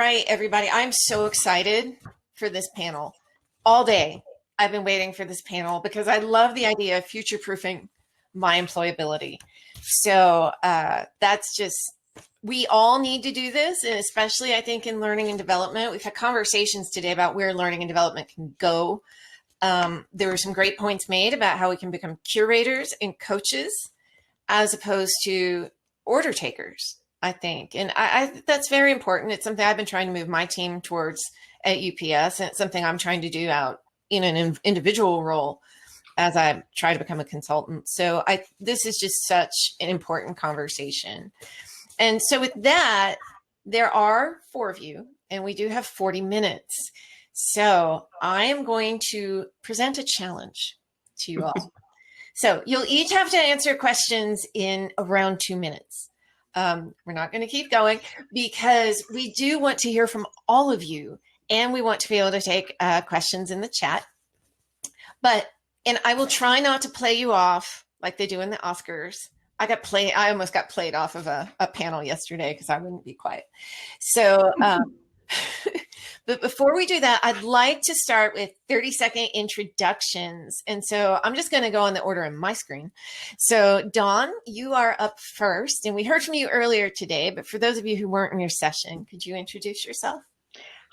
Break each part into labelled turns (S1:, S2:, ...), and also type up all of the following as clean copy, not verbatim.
S1: right, everybody. I'm so excited for this panel. All day, I've been waiting for this panel because I love the idea of future-proofing my employability. So that's just, we all need to do this, and especially I think in learning and development. We've had conversations today about where learning and development can go. There were some great points made about how we can become curators and coaches as opposed to order takers, I think. And I that's very important. It's something I've been trying to move my team towards at UPS, and it's something I'm trying to do out in an individual role as I try to become a consultant. So this is just such an important conversation. And so with that, there are 4 of you, and we do have 40 minutes. So I am going to present a challenge to you all. So you'll each have to answer questions in around 2 minutes. We're not going to keep going because we do want to hear from all of you, and we want to be able to take questions in the chat. And I will try not to play you off like they do in the Oscars. I almost got played off of a panel yesterday because I wouldn't be quiet. So, but before we do that, I'd like to start with 30-second introductions. And so I'm just going to go in the order on my screen. So Dawn, you are up first, and we heard from you earlier today, but for those of you who weren't in your session, could you introduce yourself?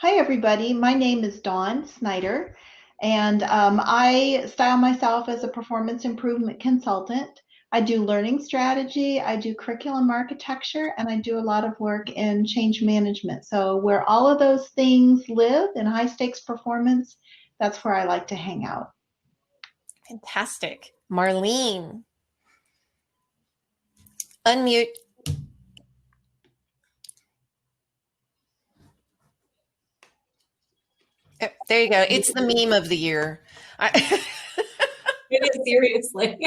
S2: Hi, everybody. My name is Dawn Snyder, and I style myself as a performance improvement consultant. I do learning strategy, I do curriculum architecture, and I do a lot of work in change management. So where all of those things live in high stakes performance, that's where I like to hang out.
S1: Fantastic. Marlene. Unmute. Oh, there you go. It's the meme of the year.
S3: It is, seriously.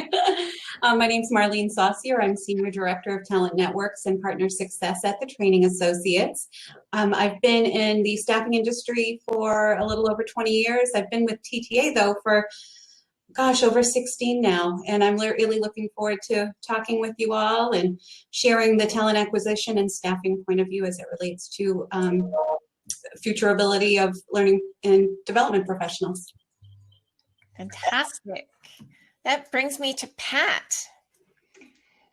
S3: My name's Marlene Saucier. I'm Senior Director of Talent Networks and Partner Success at the Training Associates. I've been in the staffing industry for a little over 20 years. I've been with TTA, though, for, gosh, over 16 now. And I'm really looking forward to talking with you all and sharing the talent acquisition and staffing point of view as it relates to future ability of learning and development professionals.
S1: Fantastic. That brings me to Pat.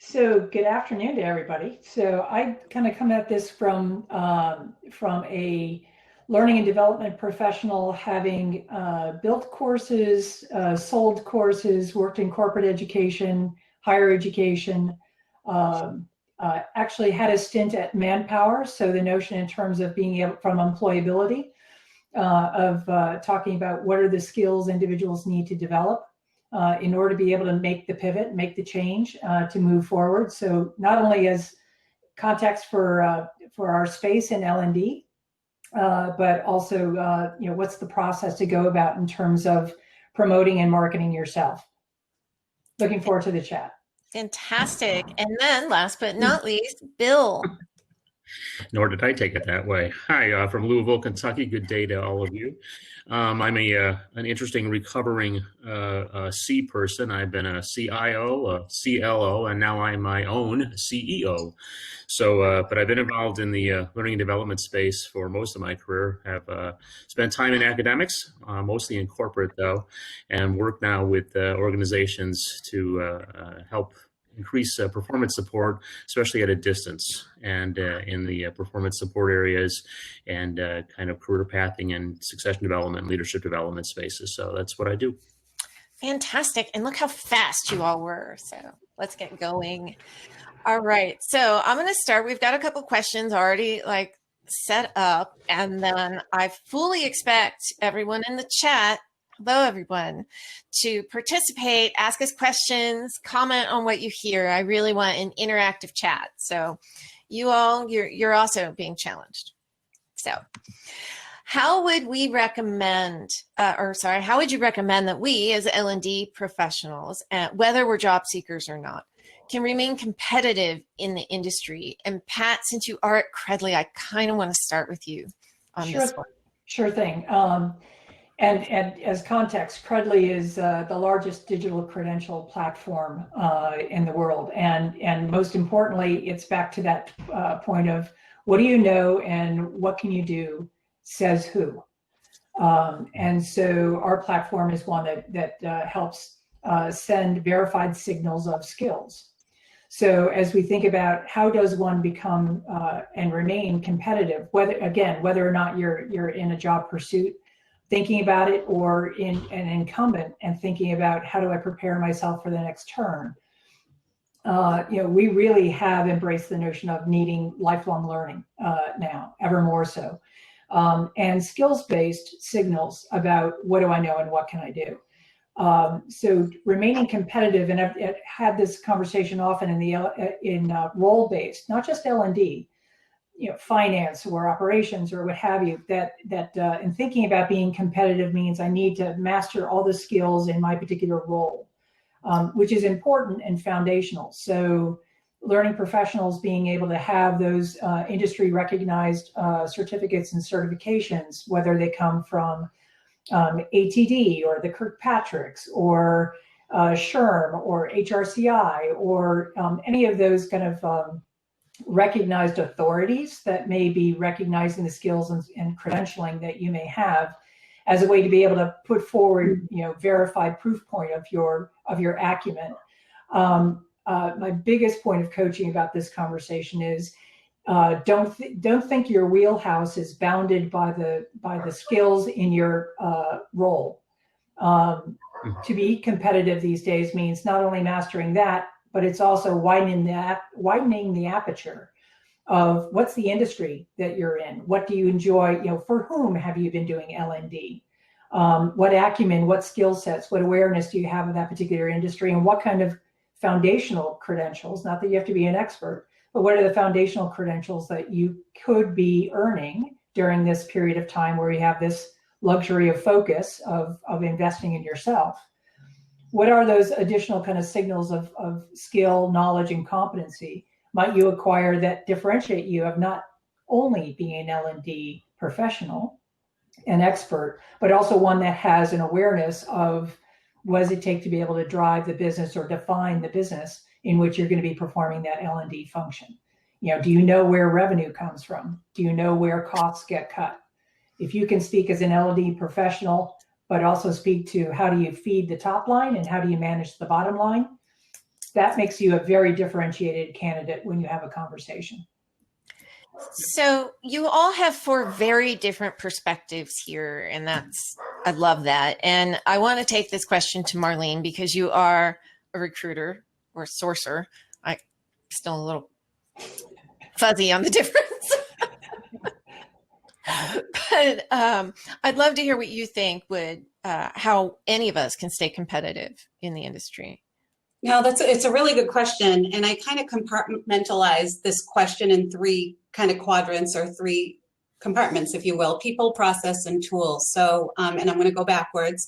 S4: So good afternoon to everybody. So I kind of come at this from a learning and development professional, having built courses, sold courses, worked in corporate education, higher education, actually had a stint at Manpower. So the notion in terms of being able, from employability, of talking about what are the skills individuals need to develop in order to be able to make the pivot, make the change to move forward. So not only as context for our space in L&D, but also what's the process to go about in terms of promoting and marketing yourself. Looking forward to the chat.
S1: Fantastic. And then last but not least, Bill.
S5: Nor did I take it that way. Hi, from Louisville, Kentucky. Good day to all of you. I'm an interesting recovering C person. I've been a CIO, a CLO, and now I'm my own CEO. So, but I've been involved in the learning and development space for most of my career. Have spent time in academics, mostly in corporate though, and work now with organizations to help increase performance support, especially at a distance, and in the performance support areas and kind of career pathing and succession development, leadership development spaces. So that's what I do.
S1: Fantastic. And look how fast you all were. So let's get going. All right. So I'm going to start. We've got a couple questions already set up, and then I fully expect everyone in the chat, hello everyone, to participate, ask us questions, comment on what you hear. I really want an interactive chat. So you all, you're also being challenged. So how would we recommend, how would you recommend that we as L&D professionals, whether we're job seekers or not, can remain competitive in the industry? And Pat, since you are at Credly, I kind of want to start with you on this one.
S4: Sure thing. And as context, Credly is the largest digital credential platform in the world. And most importantly, it's back to that point of What do you know and what can you do says who. And so our platform is one that helps send verified signals of skills. So as we think about how does one become and remain competitive, whether or not you're in a job pursuit, thinking about it, or in an incumbent and thinking about how do I prepare myself for the next turn. We really have embraced the notion of needing lifelong learning now, ever more so, and skills-based signals about what do I know and what can I do. So remaining competitive, and I've had this conversation often in role-based, not just L&D, finance or operations or what have you, that in thinking about being competitive means I need to master all the skills in my particular role, which is important and foundational. So learning professionals being able to have those industry recognized certificates and certifications, whether they come from ATD or the Kirkpatrick's or SHRM or HRCI or any of those kind of recognized authorities that may be recognizing the skills and credentialing that you may have as a way to be able to put forward, verified proof point of your acumen. My biggest point of coaching about this conversation is don't think your wheelhouse is bounded by the skills in your role. To be competitive these days means not only mastering that, but it's also widening the aperture of what's the industry that you're in. What do you enjoy? For whom have you been doing L&D? What acumen, what skill sets, what awareness do you have of that particular industry, and what kind of foundational credentials? Not that you have to be an expert, but what are the foundational credentials that you could be earning during this period of time where you have this luxury of focus of investing in yourself? What are those additional kind of signals of skill, knowledge, and competency might you acquire that differentiate you of not only being an L&D professional, an expert, but also one that has an awareness of what does it take to be able to drive the business or define the business in which you're going to be performing that L&D function? Do you know where revenue comes from? Do you know where costs get cut? If you can speak as an L&D professional, but also speak to how do you feed the top line and how do you manage the bottom line, that makes you a very differentiated candidate when you have a conversation.
S1: So you all have 4 very different perspectives here, and I love that. And I want to take this question to Marlene because you are a recruiter or a sourcer. I'm still a little fuzzy on the difference. But I'd love to hear what you think how any of us can stay competitive in the industry.
S3: No, it's a really good question. And I kind of compartmentalize this question in 3 kind of quadrants or 3 compartments, if you will: people, process, and tools. So, and I'm going to go backwards.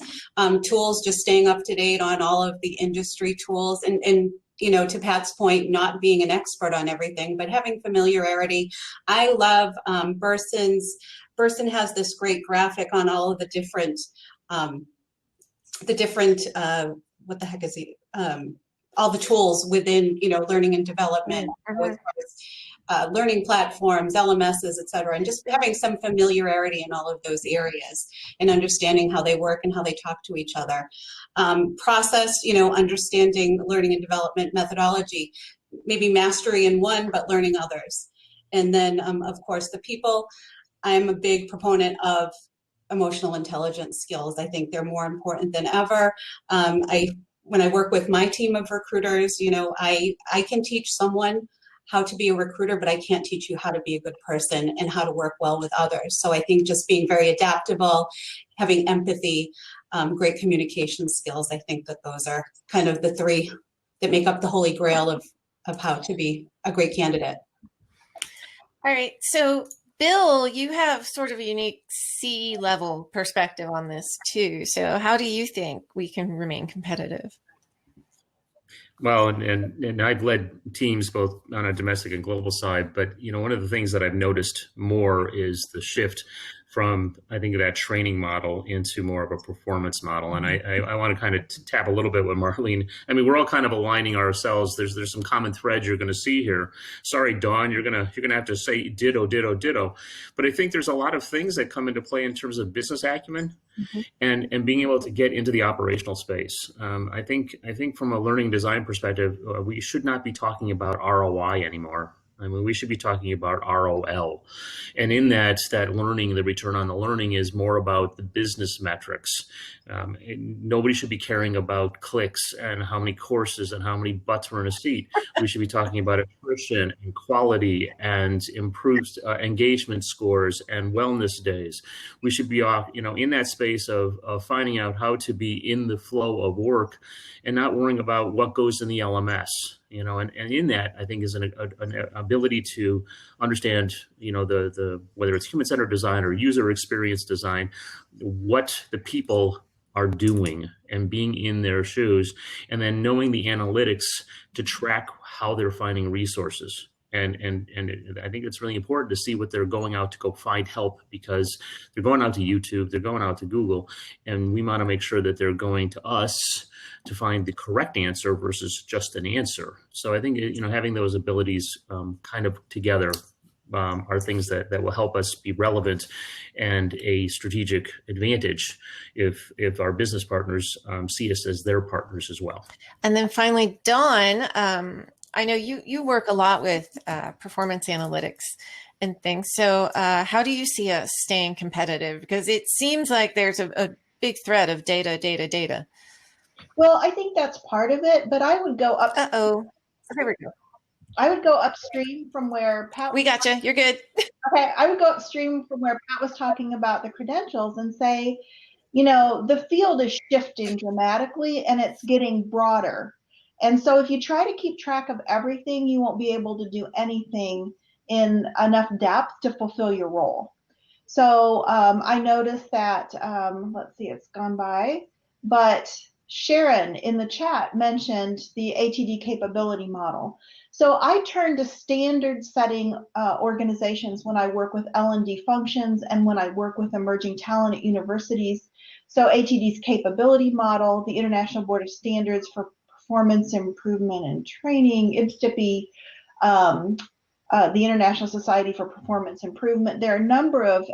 S3: Tools, just staying up to date on all of the industry tools and to Pat's point, not being an expert on everything, but having familiarity. I love Burson has this great graphic on all of the different what the heck is he? All the tools within, learning and development, learning platforms, LMSs, et cetera, and just having some familiarity in all of those areas and understanding how they work and how they talk to each other. Process, understanding learning and development methodology, maybe mastery in one, but learning others. And then, of course, the people. I'm a big proponent of emotional intelligence skills. I think they're more important than ever. When I work with my team of recruiters, I can teach someone how to be a recruiter, but I can't teach you how to be a good person and how to work well with others. So I think just being very adaptable, having empathy, great communication skills, I think that those are kind of the 3 that make up the holy grail of how to be a great candidate.
S1: All right. So Bill, you have sort of a unique C-level perspective on this too. So how do you think we can remain competitive?
S5: Well, and I've led teams both on a domestic and global side, but one of the things that I've noticed more is the shift from, I think, that training model into more of a performance model. And I want to kind of tap a little bit with Marlene. I mean, we're all kind of aligning ourselves. There's some common threads you're going to see here. Sorry, Dawn, you're gonna have to say ditto, ditto, ditto. But I think there's a lot of things that come into play in terms of business acumen and being able to get into the operational space. I think from a learning design perspective, we should not be talking about ROI anymore. I mean, we should be talking about ROL. And in that learning, the return on the learning is more about the business metrics. Nobody should be caring about clicks and how many courses and how many butts were in a seat. We should be talking about attrition and quality and improved engagement scores and wellness days. We should be in that space of finding out how to be in the flow of work and not worrying about what goes in the LMS. And in that, I think, is an ability to understand, the whether it's human-centered design or user experience design, what the people are doing and being in their shoes, and then knowing the analytics to track how they're finding resources. And I think it's really important to see what they're going out to go find help, because they're going out to YouTube, they're going out to Google, and we want to make sure that they're going to us to find the correct answer versus just an answer. So I think, having those abilities kind of together are things that will help us be relevant and a strategic advantage if our business partners see us as their partners as well.
S1: And then finally, Dawn, I know you work a lot with performance analytics and things. So how do you see us staying competitive? Because it seems like there's a big thread of data.
S2: Well, I think that's part of it, but I would go up.
S1: There we go.
S2: I would go upstream from where Pat.
S1: We gotcha. You're good.
S2: Okay, I would go upstream from where Pat was talking about the credentials and say, the field is shifting dramatically and it's getting broader. And so if you try to keep track of everything, you won't be able to do anything in enough depth to fulfill your role. So I noticed that, let's see, it's gone by, but Sharon in the chat mentioned the ATD capability model. So I turn to standard setting organizations when I work with L&D functions and when I work with emerging talent at universities. So ATD's capability model, the International Board of Standards for Performance Improvement and Training, IBSTIPI, the International Society for Performance Improvement. There are a number of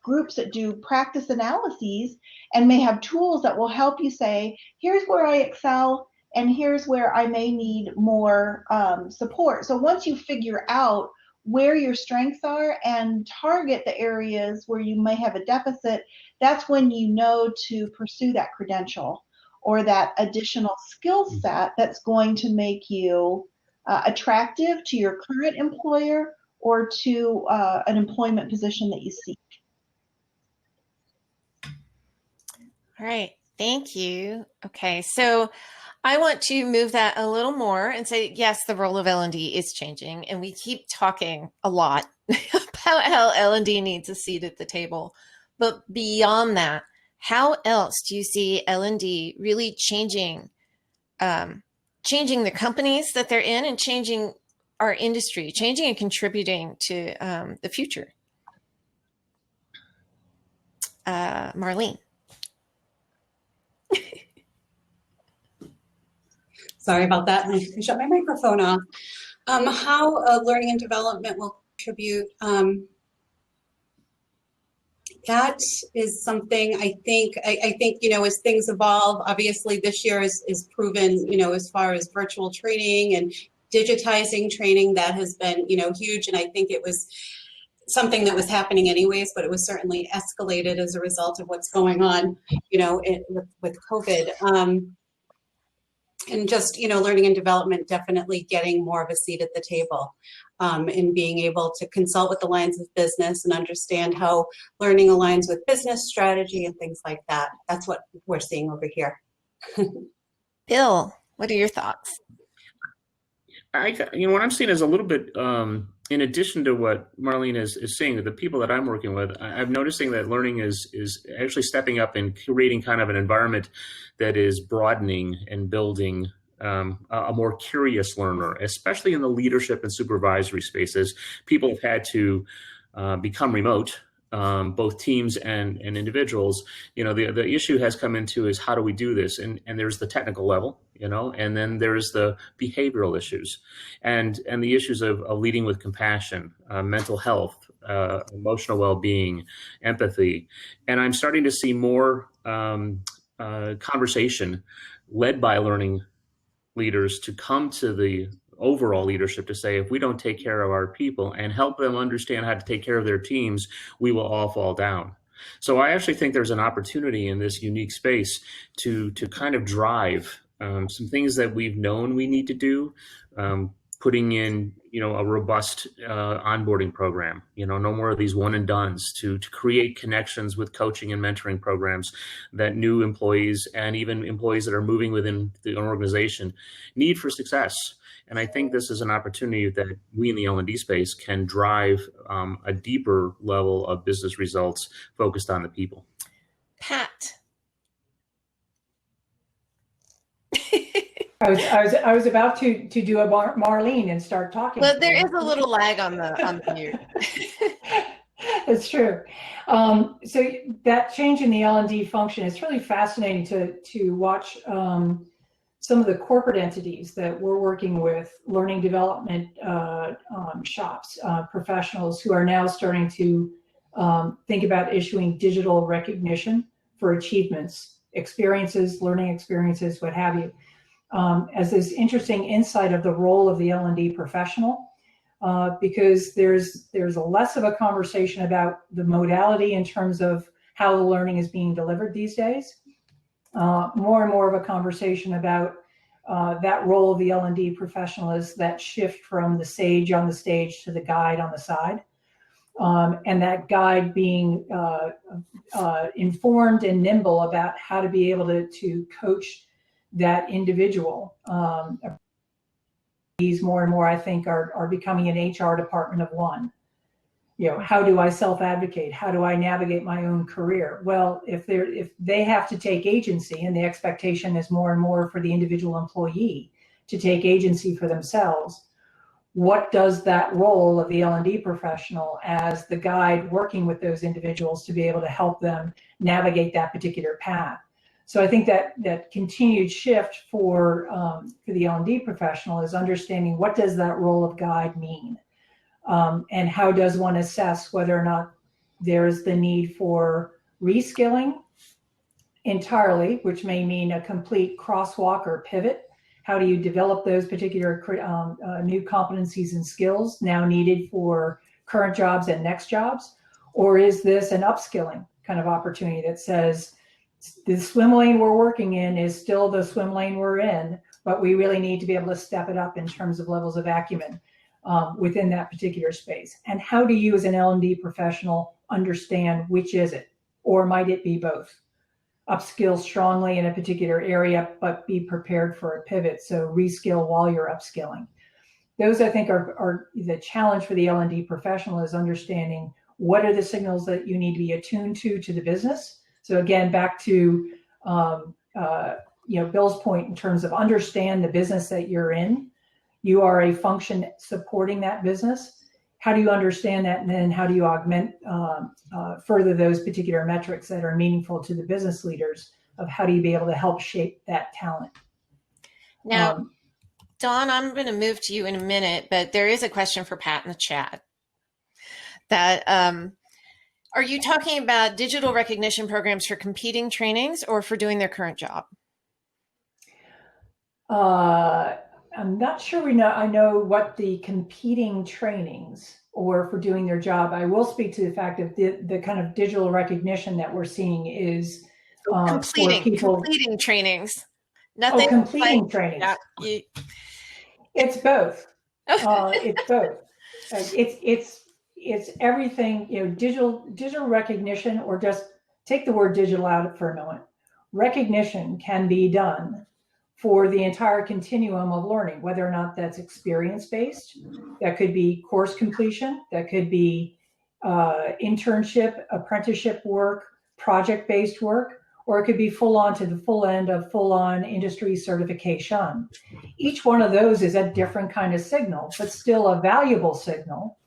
S2: groups that do practice analyses and may have tools that will help you say, here's where I excel and here's where I may need more support. So once you figure out where your strengths are and target the areas where you may have a deficit, that's when you know to pursue that credential or that additional skill set that's going to make you attractive to your current employer or to an employment position that you seek.
S1: All right, thank you. Okay, so I want to move that a little more and say, yes, the role of L&D is changing, and we keep talking a lot about how L&D needs a seat at the table. But beyond that, how else do you see L&D really changing the companies that they're in and changing our industry, changing and contributing to the future? Marlene.
S3: Sorry about that. I shut my microphone off. How learning and development will contribute. That is something I think, as things evolve, obviously this year is proven, as far as virtual training and digitizing training, that has been, huge. And I think it was something that was happening anyways, but it was certainly escalated as a result of what's going on, with COVID. And just, learning and development, definitely getting more of a seat at the table, and being able to consult with the lines of business and understand how learning aligns with business strategy and things like that. That's what we're seeing over here.
S1: Bill, what are your thoughts?
S5: What I'm seeing is a little bit, in addition to what Marlene is saying, the people that I'm working with, I'm noticing that learning is actually stepping up and creating kind of an environment that is broadening and building a more curious learner, especially in the leadership and supervisory spaces. People have had to become remote both teams and individuals, the issue has come into is how do we do this? And there's the technical level, and then there's the behavioral issues and the issues of leading with compassion, mental health, emotional well-being, empathy. And I'm starting to see more conversation led by learning leaders to come to the overall leadership to say, if we don't take care of our people and help them understand how to take care of their teams, we will all fall down. So I actually think there's an opportunity in this unique space to kind of drive some things that we've known we need to do, putting in, a robust onboarding program, no more of these one and dones, to create connections with coaching and mentoring programs that new employees and even employees that are moving within the organization need for success. And I think this is an opportunity that we in the L&D space can drive a deeper level of business results focused on the people.
S1: Pat.
S4: I was about to do a Marlene and start talking.
S1: Well, there is a little lag on the mute.
S4: It's true. So that change in the L&D function, it's really fascinating to watch some of the corporate entities that we're working with, learning development shops, professionals who are now starting to think about issuing digital recognition for achievements, experiences, learning experiences, what have you. As this interesting insight of the role of the L&D professional, because there's less of a conversation about the modality in terms of how the learning is being delivered these days. More and more of a conversation about that role of the L&D professional is that shift from the sage on the stage to the guide on the side. And that guide being informed and nimble about how to be able to coach that individual. These more and more, I think, are becoming an HR department of one. How do I self-advocate? How do I navigate my own career? Well, if they have to take agency, and the expectation is more and more for the individual employee to take agency for themselves, what does that role of the L&D professional as the guide working with those individuals to be able to help them navigate that particular path? So I think that continued shift for the L&D professional is understanding what does that role of guide mean, and how does one assess whether or not there's the need for reskilling entirely, which may mean a complete crosswalk or pivot. How do you develop those particular new competencies and skills now needed for current jobs and next jobs? Or is this an upskilling kind of opportunity that says, the swim lane we're working in is still the swim lane we're in, but we really need to be able to step it up in terms of levels of acumen within that particular space? And how do you as an L&D professional understand which is it? Or might it be both? Upskill strongly in a particular area, but be prepared for a pivot. So reskill while you're upskilling. Those, I think, are the challenge for the L&D professional, is understanding what are the signals that you need to be attuned to the business. So again, back to Bill's point in terms of understand the business that you're in. You are a function supporting that business. How do you understand that? And then how do you augment further those particular metrics that are meaningful to the business leaders of how do you be able to help shape that talent?
S1: Now, Dawn, I'm going to move to you in a minute, but there is a question for Pat in the chat. That are you talking about digital recognition programs for competing trainings or for doing their current job?
S4: I'm not sure I know what the competing trainings or for doing their job. I will speak to the fact that the kind of digital recognition that we're seeing is
S1: completing trainings. Nothing.
S4: Completing trainings.
S1: Yeah,
S4: it's both. It's both. It's everything. Digital recognition, or just take the word digital out for a moment. Recognition can be done for the entire continuum of learning, whether or not that's experience-based, that could be course completion, that could be internship, apprenticeship work, project-based work, or it could be full-on to the full end of full-on industry certification. Each one of those is a different kind of signal, but still a valuable signal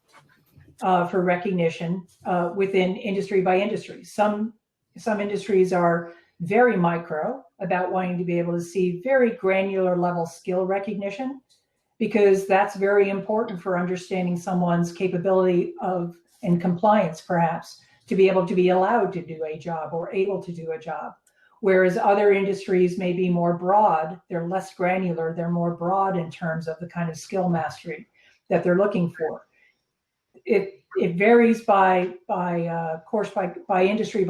S4: for recognition within industry by industry. Some industries are very micro about wanting to be able to see very granular level skill recognition, because that's very important for understanding someone's capability of and compliance, perhaps, to be able to be allowed to do a job or able to do a job. Whereas other industries may be more broad, they're less granular, they're more broad in terms of the kind of skill mastery that they're looking for. It varies by industry,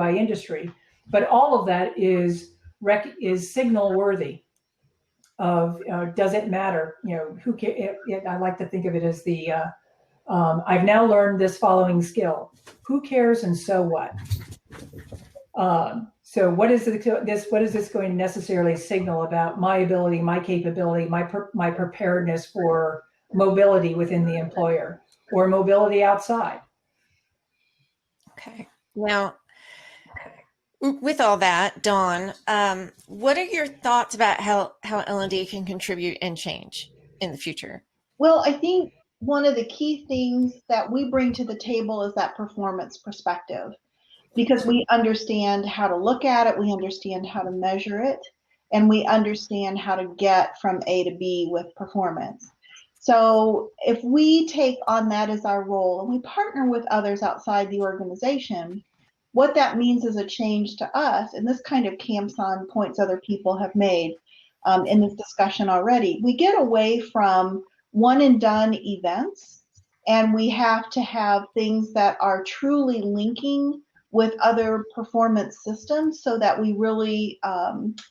S4: but all of that is signal worthy. Of does it matter? I like to think of it as the I've now learned this following skill. Who cares and so what? So what is this going to necessarily signal about my ability, my capability, my preparedness for mobility within the employer or mobility outside?
S1: Okay. Now, with all that, Dawn, what are your thoughts about how L&D can contribute and change in the future?
S2: Well, I think one of the key things that we bring to the table is that performance perspective, because we understand how to look at it, we understand how to measure it, and we understand how to get from A to B with performance. So if we take on that as our role and we partner with others outside the organization, what that means is a change to us, and this kind of camps on points other people have made in this discussion already. We get away from one and done events, and we have to have things that are truly linking with other performance systems so that we really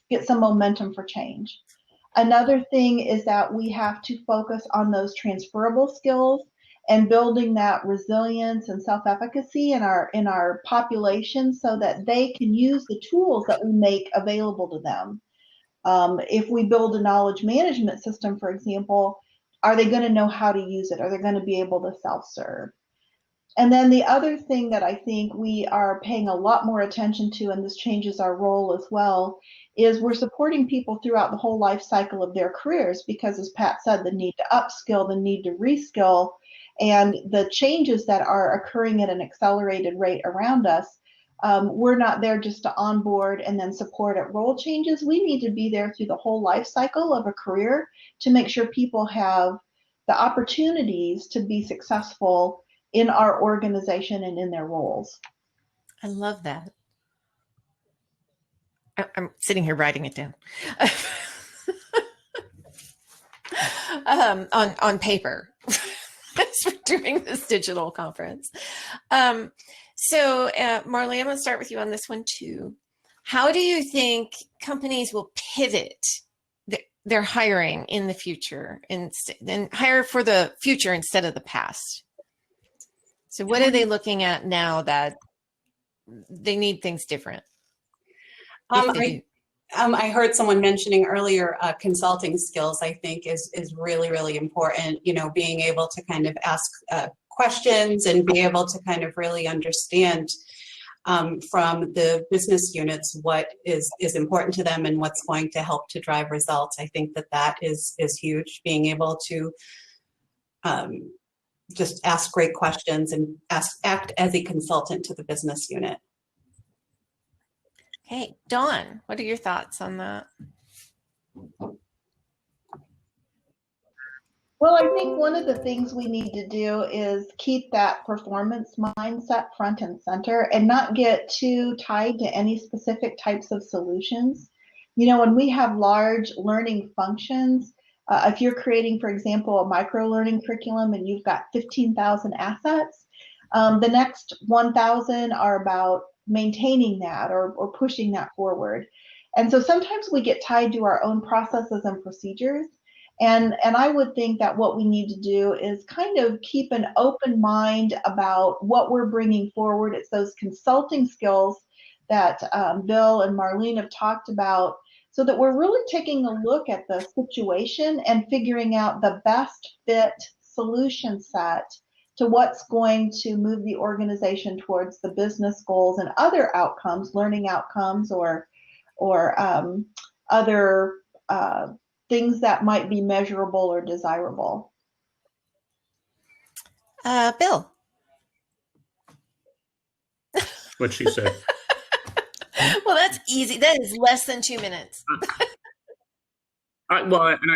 S2: get some momentum for change. Another thing is that we have to focus on those transferable skills and building that resilience and self-efficacy in our population so that they can use the tools that we make available to them. If we build a knowledge management system, for example, are they going to know how to use it? Are they going to be able to self-serve? And then the other thing that I think we are paying a lot more attention to, and this changes our role as well, is we're supporting people throughout the whole life cycle of their careers, because as Pat said, the need to upskill, the need to reskill, and the changes that are occurring at an accelerated rate around us, we're not there just to onboard and then support at role changes. We need to be there through the whole life cycle of a career to make sure people have the opportunities to be successful in our organization and in their roles.
S1: I love that. I'm sitting here writing it down on paper as we're doing this digital conference. So Marlene, I'm going to start with you on this one too. How do you think companies will pivot their hiring in the future and hire for the future instead of the past? So what are they looking at now that they need things different?
S3: I heard someone mentioning earlier consulting skills, I think is really, really important. You know, being able to kind of ask questions and be able to kind of really understand from the business units what is important to them and what's going to help to drive results. I think that is huge, being able to just ask great questions and act as a consultant to the business unit.
S1: Okay, Dawn, what are your thoughts on that?
S2: Well, I think one of the things we need to do is keep that performance mindset front and center and not get too tied to any specific types of solutions. You know, when we have large learning functions, if you're creating, for example, a micro-learning curriculum and you've got 15,000 assets, the next 1,000 are about maintaining that or pushing that forward. And so sometimes we get tied to our own processes and procedures. And I would think that what we need to do is kind of keep an open mind about what we're bringing forward. It's those consulting skills that Bill and Marlene have talked about, so that we're really taking a look at the situation and figuring out the best fit solution set to what's going to move the organization towards the business goals and other outcomes, learning outcomes, or other things that might be measurable or desirable.
S1: Bill.
S5: what she said.
S1: Well, that's easy. That is less than 2 minutes.
S5: I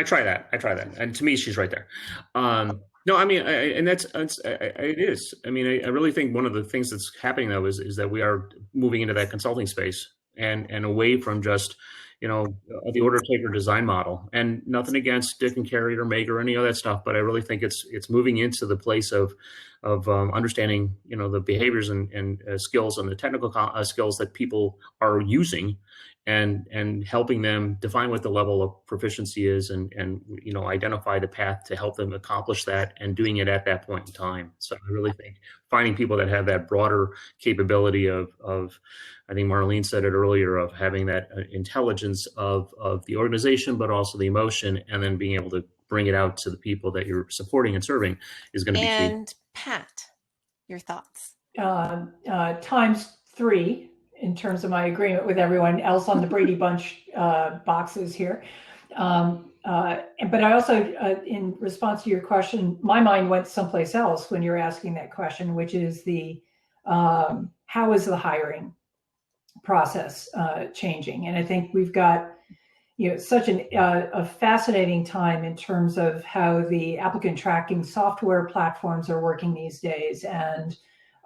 S5: try that. And to me, she's right there. No, I mean, it is. I mean, I really think one of the things that's happening though is that we are moving into that consulting space and away from just, the order taker design model. And nothing against Dick and Carrie or Meg or any of that stuff, but I really think it's moving into the place of understanding, the behaviors and skills and the technical skills that people are using, and helping them define what the level of proficiency is, and identify the path to help them accomplish that, and doing it at that point in time. So I really think finding people that have that broader capability of I think Marlene said it earlier, of having that intelligence of the organization, but also the emotion, and then being able to bring it out to the people that you're supporting and serving is going to be key.
S1: And Pat, your thoughts?
S4: Times 3 in terms of my agreement with everyone else on the Brady Bunch boxes here. But I also, in response to your question, my mind went someplace else when you're asking that question, which is how is the hiring process changing? And I think we've got such a fascinating time in terms of how the applicant tracking software platforms are working these days, and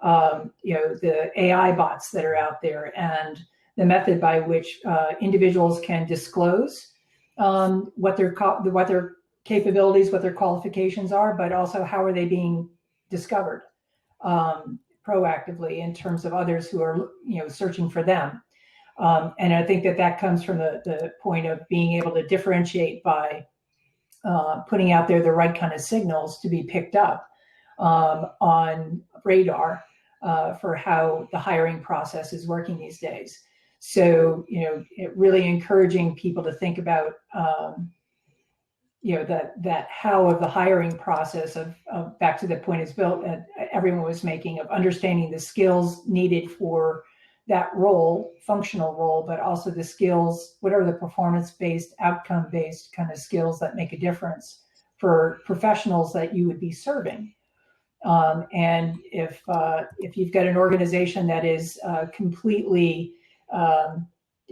S4: the AI bots that are out there, and the method by which individuals can disclose what their capabilities, what their qualifications are, but also how are they being discovered proactively in terms of others who are searching for them. And I think that comes from the point of being able to differentiate by putting out there the right kind of signals to be picked up on radar for how the hiring process is working these days. So, really encouraging people to think about, that how of the hiring process of back to the point is built, everyone was making, of understanding the skills needed for that role, functional role, but also the skills, what are the performance-based, outcome-based kind of skills that make a difference for professionals that you would be serving. And if you've got an organization that is completely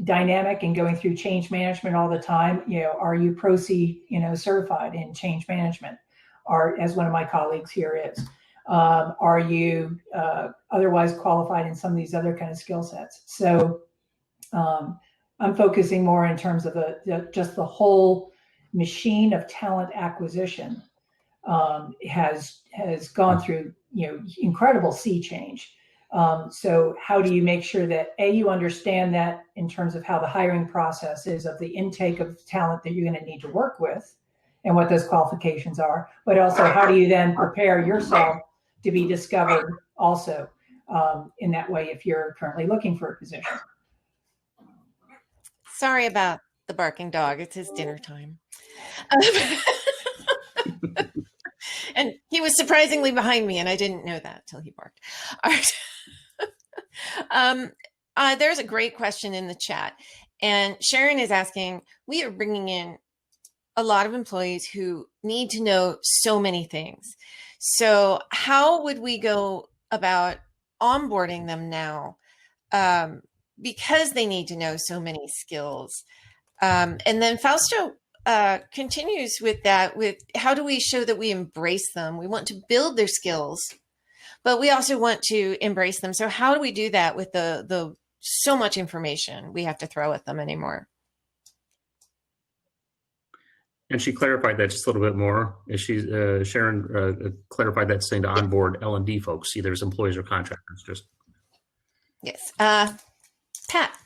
S4: dynamic and going through change management all the time, are you Pro-C, certified in change management? Or, as one of my colleagues here is, are you otherwise qualified in some of these other kind of skill sets? So I'm focusing more in terms of just the whole machine of talent acquisition has gone through incredible sea change. So how do you make sure that you understand that in terms of how the hiring process is, of the intake of talent that you're going to need to work with and what those qualifications are, but also how do you then prepare yourself to be discovered also in that way if you're currently looking for a position.
S1: Sorry about the barking dog. It's his dinner time. And he was surprisingly behind me, and I didn't know that till he barked. All right. There's a great question in the chat, and Sharon is asking, we are bringing in a lot of employees who need to know so many things. So how would we go about onboarding them now? Because they need to know so many skills. And then Fausto continues with that, with how do we show that we embrace them? We want to build their skills, but we also want to embrace them. So how do we do that with the so much information we have to throw at them anymore?
S5: And she clarified that just a little bit more. Sharon clarified that, saying to onboard L&D folks, either as employees or contractors. Just
S1: yes, Pat.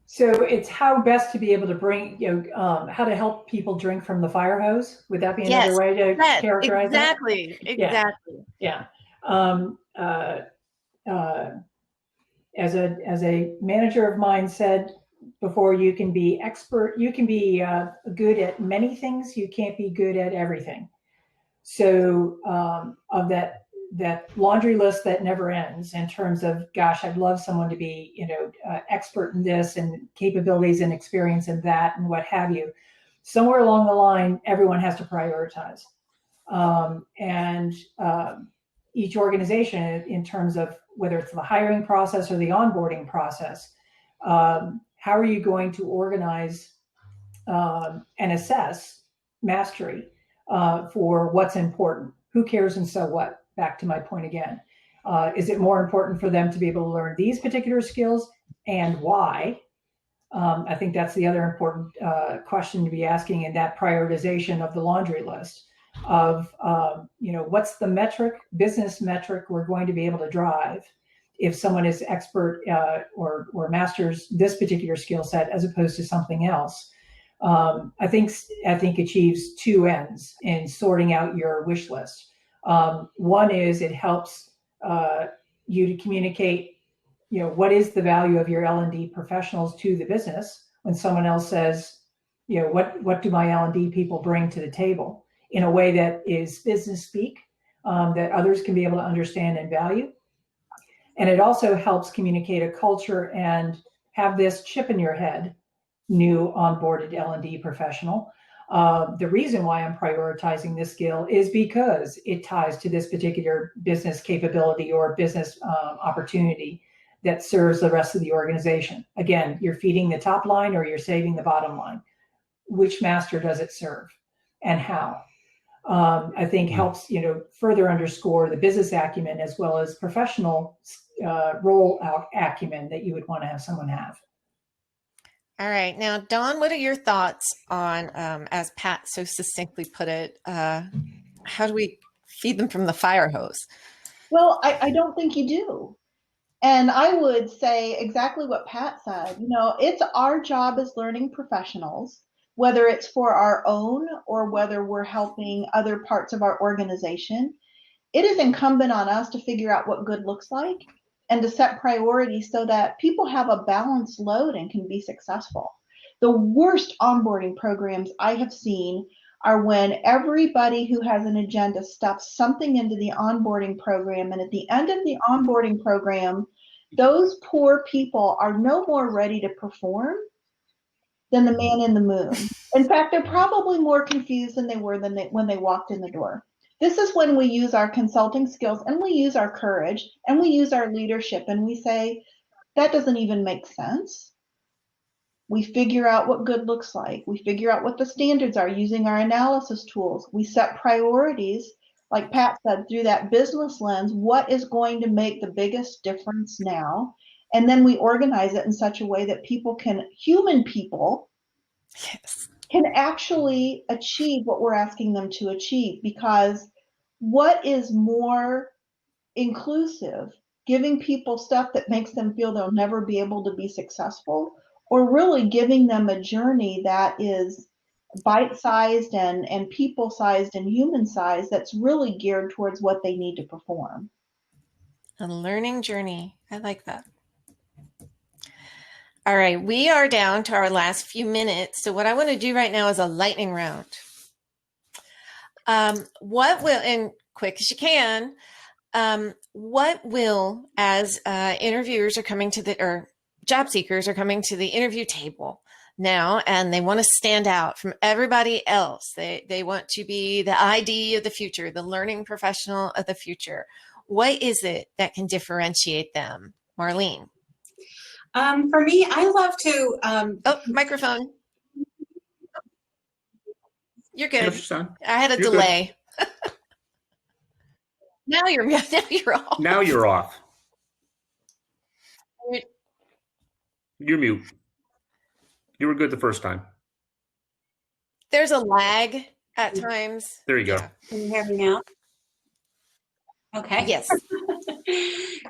S4: So it's how best to be able to bring, how to help people drink from the fire hose. Would that be another way to characterize
S1: exactly,
S4: that?
S1: Exactly.
S4: Yeah. As a manager of mine said before, you can be expert, you can be good at many things, you can't be good at everything. So of that laundry list that never ends in terms of, gosh, I'd love someone to be, expert in this and capabilities and experience in that and what have you. Somewhere along the line, everyone has to prioritize. each organization in terms of whether it's the hiring process or the onboarding process, how are you going to organize and assess mastery for what's important? Who cares and so what? Back to my point again. Is it more important for them to be able to learn these particular skills, and why? I think that's the other important question to be asking in that prioritization of the laundry list of, what's the metric, business metric we're going to be able to drive if someone is expert or masters this particular skill set as opposed to something else. I think achieves two ends in sorting out your wish list. One is it helps you to communicate, what is the value of your L&D professionals to the business when someone else says, what do my L&D people bring to the table, in a way that is business speak, that others can be able to understand and value. And it also helps communicate a culture and have this chip in your head, new onboarded L&D professional. The reason why I'm prioritizing this skill is because it ties to this particular business capability or business opportunity that serves the rest of the organization. Again, you're feeding the top line or you're saving the bottom line. Which master does it serve and how? I think helps, further underscore the business acumen as well as professional role acumen that you would want to have someone have.
S1: All right. Now, Dawn, what are your thoughts on, as Pat so succinctly put it, how do we feed them from the fire hose?
S2: Well, I don't think you do. And I would say exactly what Pat said. It's our job as learning professionals, whether it's for our own or whether we're helping other parts of our organization. It is incumbent on us to figure out what good looks like and to set priorities so that people have a balanced load and can be successful. The worst onboarding programs I have seen are when everybody who has an agenda stuffs something into the onboarding program, and at the end of the onboarding program, those poor people are no more ready to perform than the man in the moon. In fact, they're probably more confused than they were when they walked in the door. This is when we use our consulting skills and we use our courage and we use our leadership and we say, that doesn't even make sense. We figure out what good looks like. We figure out what the standards are using our analysis tools. We set priorities, like Pat said, through that business lens. What is going to make the biggest difference now? And then we organize it in such a way that human people,
S1: Yes,
S2: can actually achieve what we're asking them to achieve. Because what is more inclusive, giving people stuff that makes them feel they'll never be able to be successful, or really giving them a journey that is bite-sized and people-sized and human-sized, that's really geared towards what they need to perform?
S1: a learning journey. I like that. All right, we are down to our last few minutes. So what I want to do right now is a lightning round. What will, and quick as you can, what will, as interviewers are coming to or job seekers are coming to the interview table now, and they want to stand out from everybody else. They want to be the ID of the future, the learning professional of the future. What is it that can differentiate them? Marlene.
S3: For me, I love to.
S1: Oh, microphone. You're good.
S5: Son.
S1: I had a
S5: You're
S1: delay. Now you're off.
S5: Now you're off. You're mute. You were good the first time.
S1: There's a lag at times.
S5: There you go.
S1: Yeah.
S3: Can you hear me now? Okay.
S1: Yes.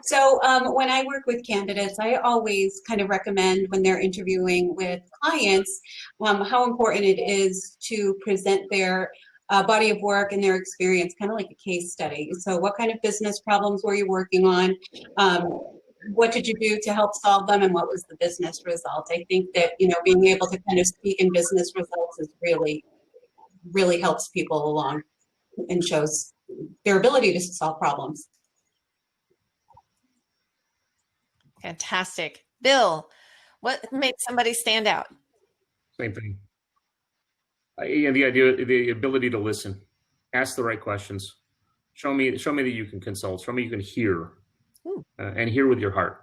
S3: So when I work with candidates, I always kind of recommend when they're interviewing with clients how important it is to present their body of work and their experience, kind of like a case study. So what kind of business problems were you working on? What did you do to help solve them, and what was the business result? I think that, being able to kind of speak in business results is really helps people along and shows their ability to solve problems.
S1: Fantastic. Bill, what makes somebody stand out?
S5: Same thing. The ability to listen, ask the right questions, Show me that you can consult. Show me you can hear, and hear with your heart.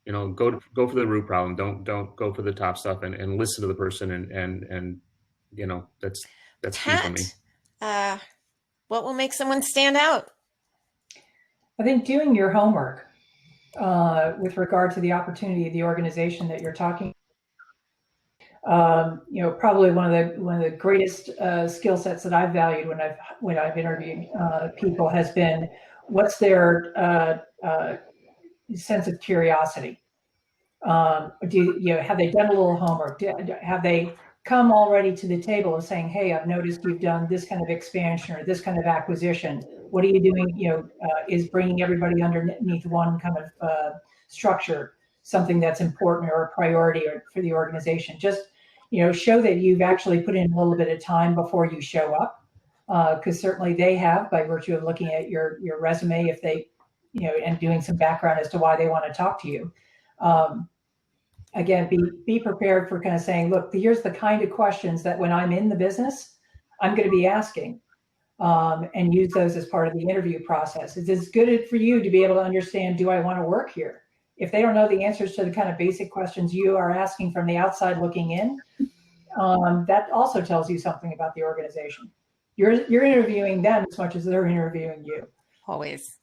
S5: You know, go for the root problem. Don't go for the top stuff, and listen to the person, and you know, that's key for me.
S1: What will make someone stand out?
S4: I think doing your homework with regard to the opportunity of the organization that you're talking. You know, probably one of the greatest skill sets that I've valued when I've interviewed people has been what's their sense of curiosity. Have they done a little homework? Have they come already to the table of saying, hey, I've noticed you've done this kind of expansion or this kind of acquisition. What are you doing? You know, is bringing everybody underneath one kind of structure something that's important or a priority for the organization? Just, you know, show that you've actually put in a little bit of time before you show up, because certainly they have, by virtue of looking at your resume, if they, you know, and doing some background as to why they want to talk to you. Again, be prepared for kind of saying, look, here's the kind of questions that when I'm in the business, I'm going to be asking, and use those as part of the interview process. It's good for you to be able to understand, do I want to work here? If they don't know the answers to the kind of basic questions you are asking from the outside looking in, that also tells you something about the organization. You're interviewing them as much as they're interviewing you.
S1: Always.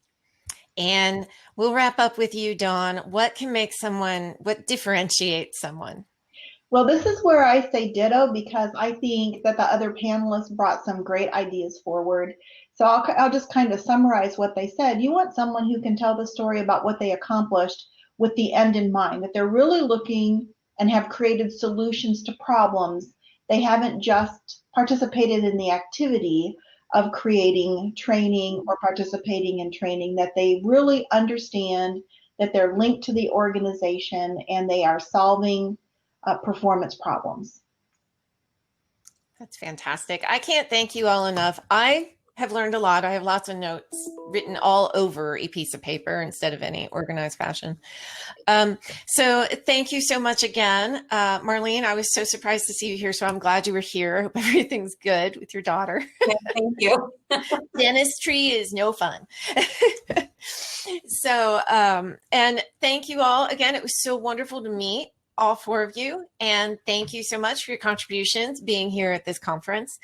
S1: And we'll wrap up with you, Dawn. What differentiates someone?
S2: Well, this is where I say ditto, because I think that the other panelists brought some great ideas forward. So I'll just kind of summarize what they said. You want someone who can tell the story about what they accomplished with the end in mind, that they're really looking and have created solutions to problems. They haven't just participated in the activity of creating training or participating in training, that they really understand that they're linked to the organization and they are solving performance problems.
S1: That's fantastic. I can't thank you all enough. I have learned a lot. I have lots of notes written all over a piece of paper instead of any organized fashion. So thank you so much again. Marlene, I was so surprised to see you here, so I'm glad you were here. I hope everything's good with your daughter.
S3: Yeah, thank you.
S1: Dentistry is no fun. So, and thank you all again. It was so wonderful to meet all four of you. And thank you so much for your contributions being here at this conference.